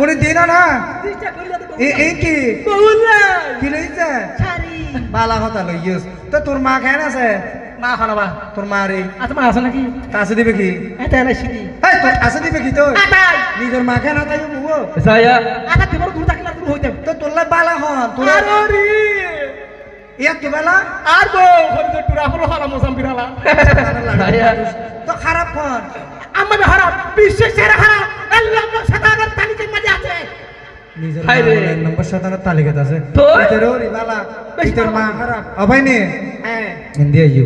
উনি দিন না এই কি কি লইছে বালা কথা লইস তো তোর মা খায় না আছে মা খানাবা তোর মা রে আচ্ছা মা আছে নাকি কাছে দিবে কি এটা না শিখি এই তোর কাছে দিবে কি তো আতাই নিজের মা খায় না তাই বুবো সায়া আতা তোমার দূর থাকলে দূর হইতাম তো তোরলে বালা হন তোর আরে ইয়া কি বালা আর গো হইতো টুরা হলো হারা মোসাম বিরালা তো খারাপ হন আমাদের হারাম বিশ্বের সেরা হারাম আল্লাহ সাতার তালিকার মাঝে আছে নিজের নম্বর 17 তালিকাতে আছে তো তোর ওরে বালা তোর মা খারাপ অবাই নে হ্যাঁ ইন্ডিয়া ইউ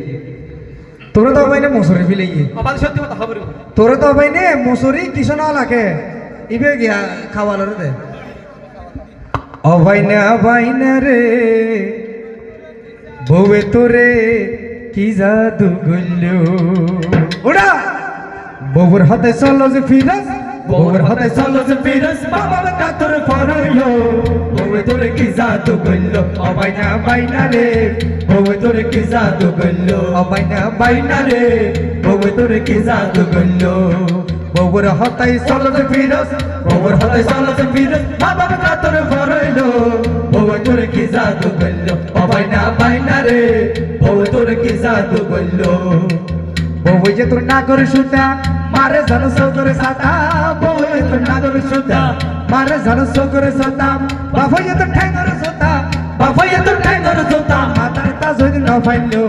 তোর তো অবাই নে মসুরি ফিলে ই আবার সত্যি কথা হবে তোর তো অবাই নে মসুরি কিছু না লাগে ইবে গিয়া খাওয়ালো রে অবাই না রে বউয়ে তোরে কি জাদু গল্লো ওড়া বউর হাতে চলো যে ফিরাস বউর হাতে চলো যে ফিরাস বাবার কাতর ফরাইলো বউয়ে তোরে কি জাদু গল্লো অবাই না রে বউয়ে তোরে কি জাদু গল্লো অবাই না রে বউয়ে তোরে কি জাদু গল্লো বউর হাতে চলো যে ফিরাস বউর হাতে চলো যে ফিরাস বাবার কাতর ফরাইলো বউয়ে তোরে কি জাদু গল্লো অবাই না রে বউয়ে তোরে কি জাদু গল্লো বউয়ে যে তোর না করে সুতা মারে জানো সো করে সাতা বউয়ে তোর না করে সুতা মারে জানো সো করে সাতা বাফাইয়ে তোর ঠ্যাঙ্গরে সুতা বাফাইয়ে তোর ঠ্যাঙ্গরে সুতা মাতার তা যদি না ফাইলো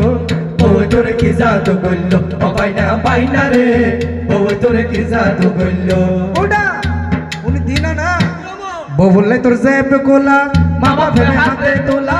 বউয়ে তোরে কি জাদু গল্লো অবাই না রে বউয়ে তোরে কি জাদু গল্লো ওডা উনি দিনা না বউ বললে তোর জেব কোলা মামা ফেলে হাতে তোলা